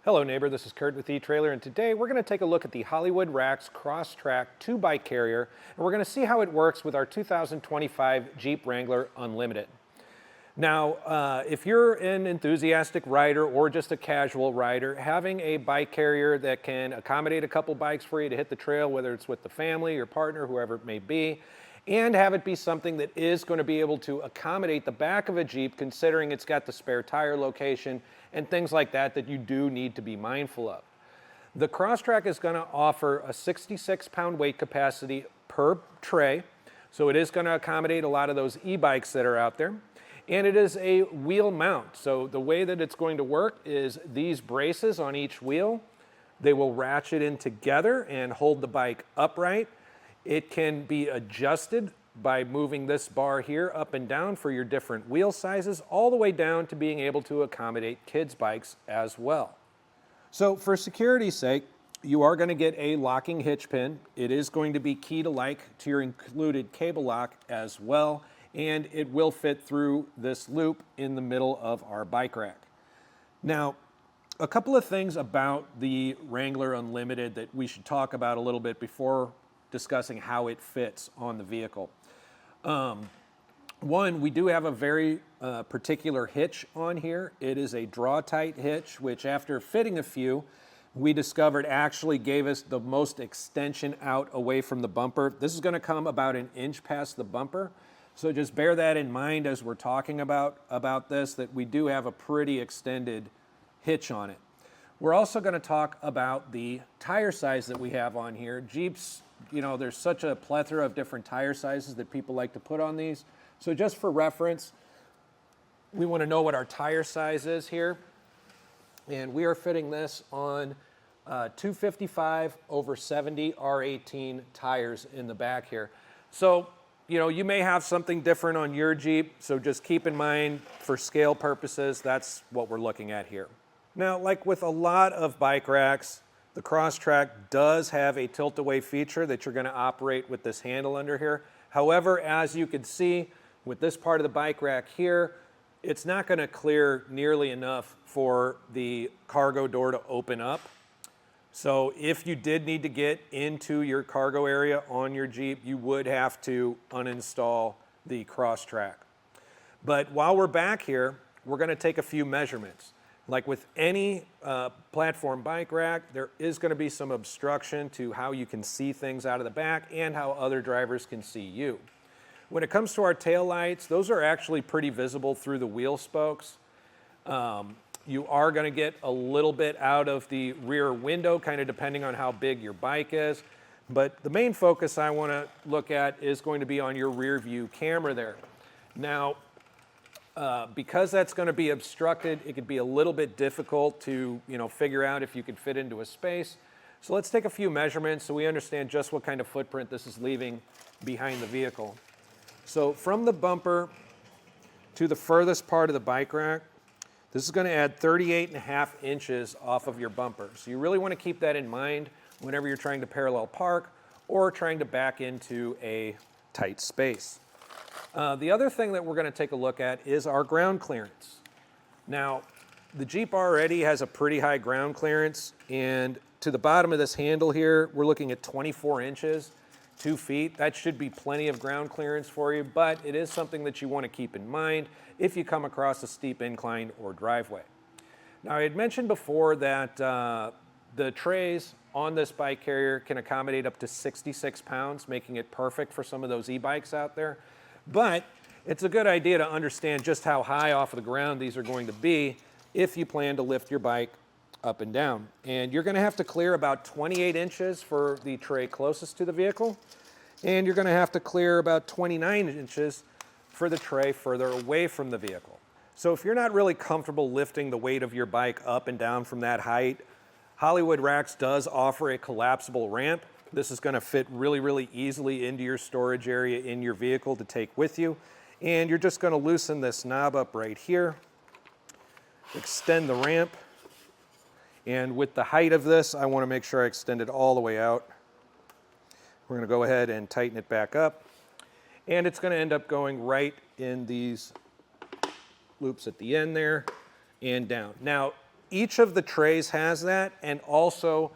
Hello neighbor, this is Curt with eTrailer, and today we're going to take a look at the Hollywood Racks CrossTrack 2-bike carrier, and we're going to see how it works with our 2025 Jeep Wrangler Unlimited. Now, if you're an enthusiastic rider or just a casual rider, having a bike carrier that can accommodate a couple bikes for you to hit the trail, whether it's with the family, your partner, whoever it may be, and have it be something that is going to be able to accommodate the back of a Jeep, considering it's got the spare tire location and things like that that you do need to be mindful of. The CrossTrack is going to offer a 66-pound weight capacity per tray, so it is going to accommodate a lot of those e-bikes that are out there. And it is a wheel mount, so the way that it's going to work is these braces on each wheel, they will ratchet in together and hold the bike upright. It can be adjusted by moving this bar here up and down for your different wheel sizes, all the way down to being able to accommodate kids' bikes as well. So for security's sake, you are going to get a locking hitch pin. It is going to be key to like to your included cable lock as well, and it will fit through this loop in the middle of our bike rack. Now, a couple of things about the Wrangler Unlimited that we should talk about a little bit before discussing how it fits on the vehicle. One, we do have a very particular hitch on here. It is a draw-tight hitch, which after fitting a few, we discovered actually gave us the most extension out away from the bumper. This is going to come about an inch past the bumper, so just bear that in mind as we're talking about this, that we do have a pretty extended hitch on it. We're also going to talk about the tire size that we have on here. Jeeps, you know, there's such a plethora of different tire sizes that people like to put on these. So just for reference, we want to know what our tire size is here. And we are fitting this on 255/70 R18 tires in the back here. So, you know, you may have something different on your Jeep, so just keep in mind for scale purposes, that's what we're looking at here. Now, like with a lot of bike racks, the CrossTrack does have a tilt-away feature that you're going to operate with this handle under here. However, as you can see, with this part of the bike rack here, it's not going to clear nearly enough for the cargo door to open up. So if you did need to get into your cargo area on your Jeep, you would have to uninstall the CrossTrack. But while we're back here, we're going to take a few measurements. Like with any platform bike rack, there is going to be some obstruction to how you can see things out of the back and how other drivers can see you. When it comes to our tail lights, those are actually pretty visible through the wheel spokes. You are going to get a little bit out of the rear window, kind of depending on how big your bike is. But the main focus I want to look at is going to be on your rear view camera there. Now, because that's going to be obstructed, it could be a little bit difficult to, figure out if you could fit into a space. So let's take a few measurements so we understand just what kind of footprint this is leaving behind the vehicle. So from the bumper to the furthest part of the bike rack, this is going to add 38.5 inches off of your bumper. So you really want to keep that in mind whenever you're trying to parallel park or trying to back into a tight space. The other thing that we're going to take a look at is our ground clearance. Now, the Jeep already has a pretty high ground clearance, and to the bottom of this handle here, we're looking at 24 inches, 2 feet. That should be plenty of ground clearance for you, but it is something that you want to keep in mind if you come across a steep incline or driveway. Now, I had mentioned before that the trays on this bike carrier can accommodate up to 66 pounds, making it perfect for some of those e-bikes out there. But it's a good idea to understand just how high off of the ground these are going to be if you plan to lift your bike up and down. And you're going to have to clear about 28 inches for the tray closest to the vehicle, and you're going to have to clear about 29 inches for the tray further away from the vehicle. So if you're not really comfortable lifting the weight of your bike up and down from that height, Hollywood Racks does offer a collapsible ramp. This is going to fit really, really easily into your storage area in your vehicle to take with you. And you're just going to loosen this knob up right here, extend the ramp. And with the height of this, I want to make sure I extend it all the way out. We're going to go ahead and tighten it back up. And it's going to end up going right in these loops at the end there and down. Now, each of the trays has that, and also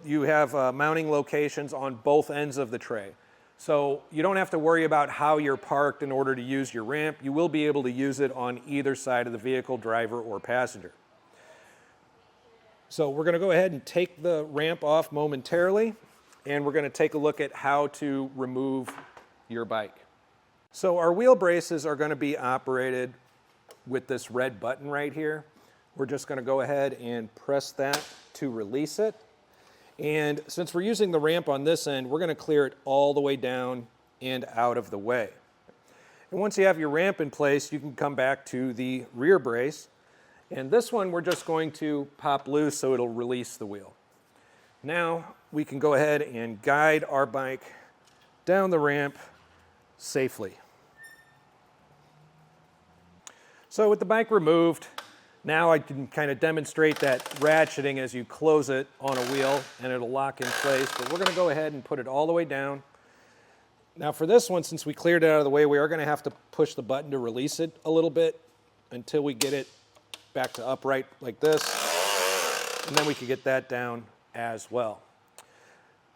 you have mounting locations on both ends of the tray. So you don't have to worry about how you're parked in order to use your ramp. You will be able to use it on either side of the vehicle, driver or passenger. So we're going to go ahead and take the ramp off momentarily, and we're going to take a look at how to remove your bike. So our wheel braces are going to be operated with this red button right here. We're just going to go ahead and press that to release it. And since we're using the ramp on this end, we're going to clear it all the way down and out of the way. And once you have your ramp in place, you can come back to the rear brace. And this one, we're just going to pop loose so it'll release the wheel. Now we can go ahead and guide our bike down the ramp safely. So with the bike removed, now I can kind of demonstrate that ratcheting as you close it on a wheel and it'll lock in place. But we're going to go ahead and put it all the way down. Now for this one, since we cleared it out of the way, we are going to have to push the button to release it a little bit until we get it back to upright like this. And then we can get that down as well.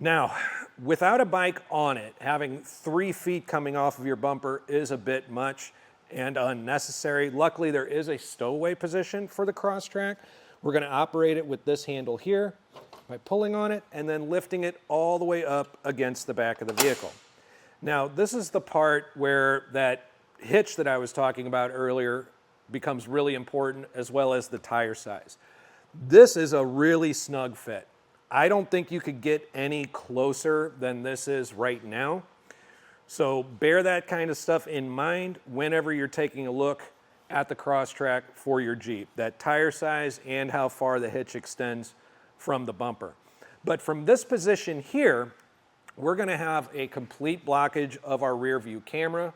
Now, without a bike on it, having 3 feet coming off of your bumper is a bit much and unnecessary. Luckily, there is a stowaway position for the CrossTrack. We're going to operate it with this handle here by pulling on it and then lifting it all the way up against the back of the vehicle. Now, this is the part where that hitch that I was talking about earlier becomes really important, as well as the tire size. This is a really snug fit. I don't think you could get any closer than this is right now. So bear that kind of stuff in mind whenever you're taking a look at the CrossTrack for your Jeep, that tire size and how far the hitch extends from the bumper. But from this position here, we're going to have a complete blockage of our rear view camera.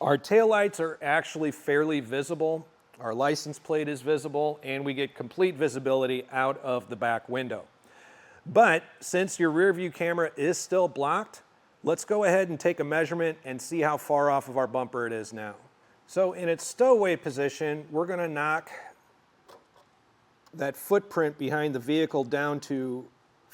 Our taillights are actually fairly visible. Our license plate is visible, and we get complete visibility out of the back window. But since your rear view camera is still blocked, let's go ahead and take a measurement and see how far off of our bumper it is now. So in its stowaway position, we're going to knock that footprint behind the vehicle down to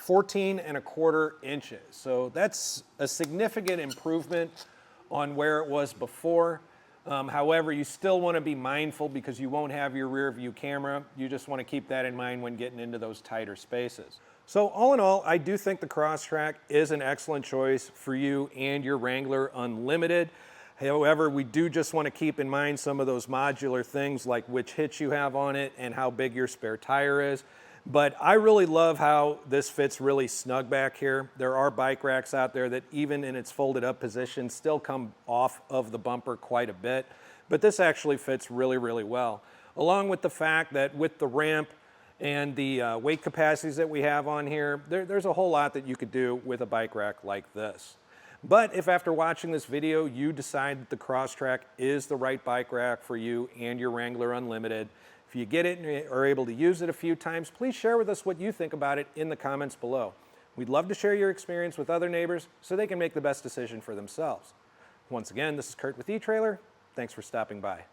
14¼ inches. So that's a significant improvement on where it was before. However, you still want to be mindful because you won't have your rear view camera. You just want to keep that in mind when getting into those tighter spaces. So all in all, I do think the CrossTrack is an excellent choice for you and your Wrangler Unlimited. However, we do just want to keep in mind some of those modular things like which hitch you have on it and how big your spare tire is. But I really love how this fits really snug back here. There are bike racks out there that even in its folded up position still come off of the bumper quite a bit. But this actually fits really, really well. Along with the fact that with the ramp and the weight capacities that we have on here, there's a whole lot that you could do with a bike rack like this. But if after watching this video you decide that the CrossTrack is the right bike rack for you and your Wrangler Unlimited, if you get it and are able to use it a few times, please share with us what you think about it in the comments below. We'd love to share your experience with other neighbors so they can make the best decision for themselves. Once again, this is Curt with eTrailer. Thanks for stopping by.